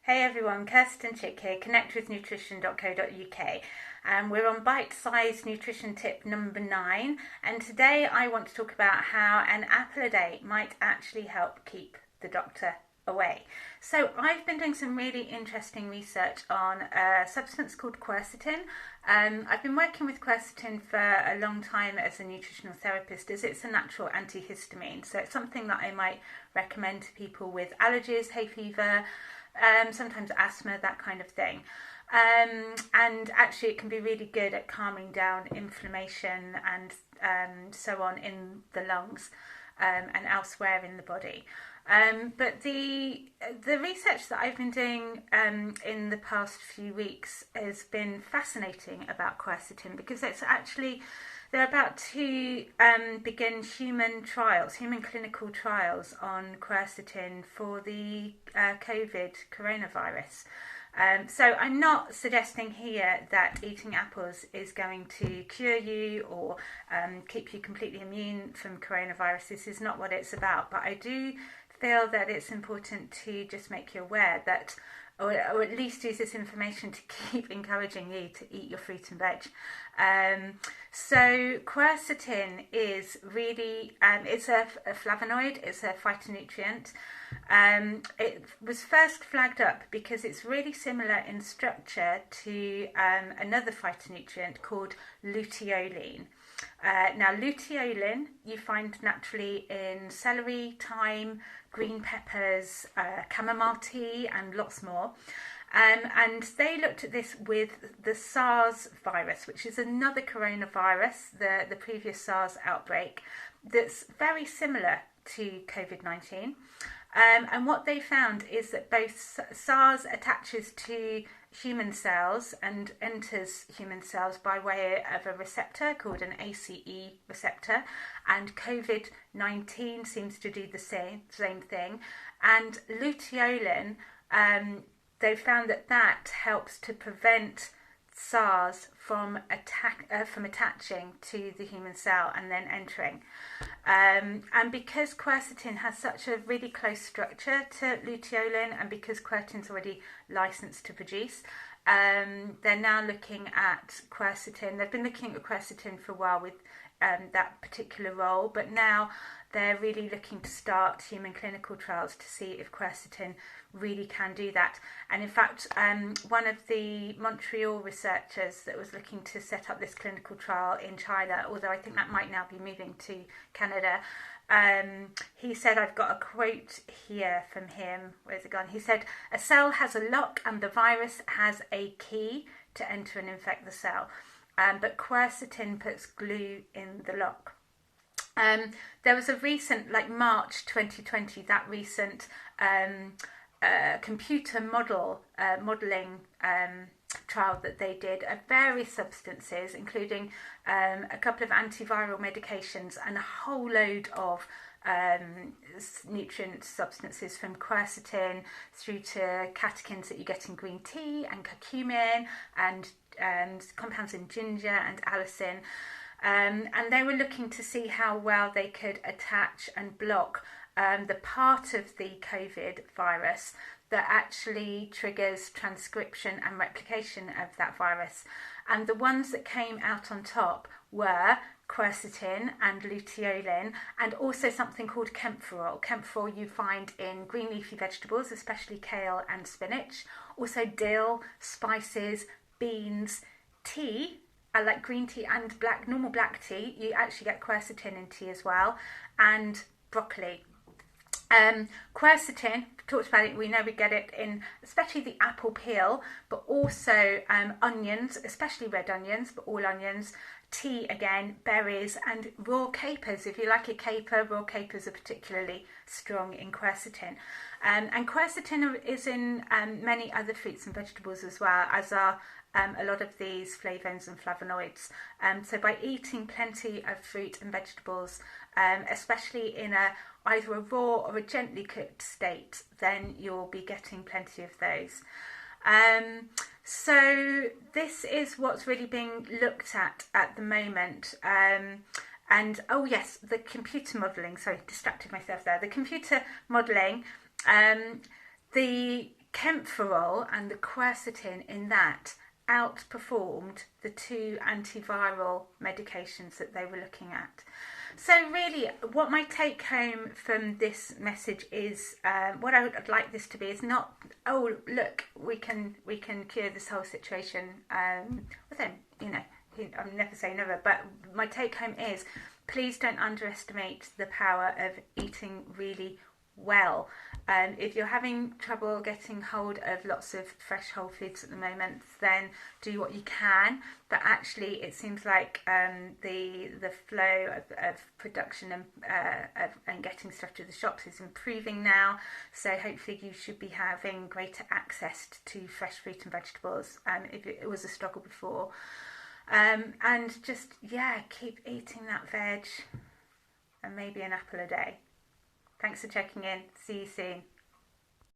Hey everyone, Kirsten Chick here, connectwithnutrition.co.uk, and we're on bite-sized nutrition tip number 9, and today I want to talk about how an apple a day might actually help keep the doctor away. So I've been doing some really interesting research on a substance called quercetin. I've been working with quercetin for a long time as a nutritional therapist, as it's a natural antihistamine, so it's something that I might recommend to people with allergies, hay fever, sometimes asthma, that kind of thing. And actually it can be really good at calming down inflammation and so on in the lungs and elsewhere in the body. But the research that I've been doing in the past few weeks has been fascinating about quercetin, because it's actually, they're about to begin human clinical trials on quercetin for the COVID coronavirus. So I'm not suggesting here that eating apples is going to cure you or keep you completely immune from coronavirus. This is not what it's about. But I do feel that it's important to just make you aware that, or at least use this information to keep encouraging you to eat your fruit and veg. So quercetin is really, it's a flavonoid, it's a phytonutrient. It was first flagged up because it's really similar in structure to another phytonutrient called luteolin. Now luteolin you find naturally in celery, thyme, green peppers, chamomile tea and lots more. And they looked at this with the SARS virus, which is another coronavirus, the previous SARS outbreak, that's very similar to COVID-19. And what they found is that both SARS attaches to human cells and enters human cells by way of a receptor called an ACE receptor, and COVID-19 seems to do the same thing. And luteolin, they found that helps to prevent SARS from attaching to the human cell and then entering. And because quercetin has such a really close structure to luteolin, and because quercetin's already licensed to produce, they're now looking at quercetin. They've been looking at quercetin for a while with that particular role, but now they're really looking to start human clinical trials to see if quercetin really can do that. And in fact, one of the Montreal researchers that was looking to set up this clinical trial in China, although I think that might now be moving to Canada, he said, I've got a quote here from him, where's it gone? He said, "A cell has a lock and the virus has a key to enter and infect the cell. But quercetin puts glue in the lock." There was a recent, like March 2020, that recent computer modelling trial that they did of various substances, including a couple of antiviral medications and a whole load of nutrient substances, from quercetin through to catechins that you get in green tea and curcumin and compounds in ginger and allicin. And they were looking to see how well they could attach and block the part of the COVID virus that actually triggers transcription and replication of that virus. And the ones that came out on top were quercetin and luteolin, and also something called camphorol. Camphorol you find in green leafy vegetables, especially kale and spinach, also dill, spices, beans, tea, like green tea and normal black tea. You actually get quercetin in tea as well, and broccoli. Quercetin, talked about it, we know we get it in especially the apple peel, but also onions, especially red onions, but all onions, tea again, berries and raw capers. If you like a caper, raw capers are particularly strong in quercetin. And quercetin is in many other fruits and vegetables as well, as are a lot of these flavones and flavonoids. So by eating plenty of fruit and vegetables, especially in either a raw or a gently cooked state, then you'll be getting plenty of those. So this is what's really being looked at the moment. And oh yes, the computer modelling, sorry, distracted myself there. The computer modelling, the Camphorol and the quercetin in that outperformed the 2 antiviral medications that they were looking at. So really, what my take home from this message is, what I would like this to be is not, oh look, we can cure this whole situation. Within, I'm never say never, but my take home is, please don't underestimate the power of eating really well. If you're having trouble getting hold of lots of fresh whole foods at the moment, then do what you can. But actually, it seems like the flow of production and getting stuff to the shops is improving now. So hopefully, you should be having greater access to fresh fruit and vegetables. If it was a struggle before, and just keep eating that veg and maybe an apple a day. Thanks for checking in. See you soon.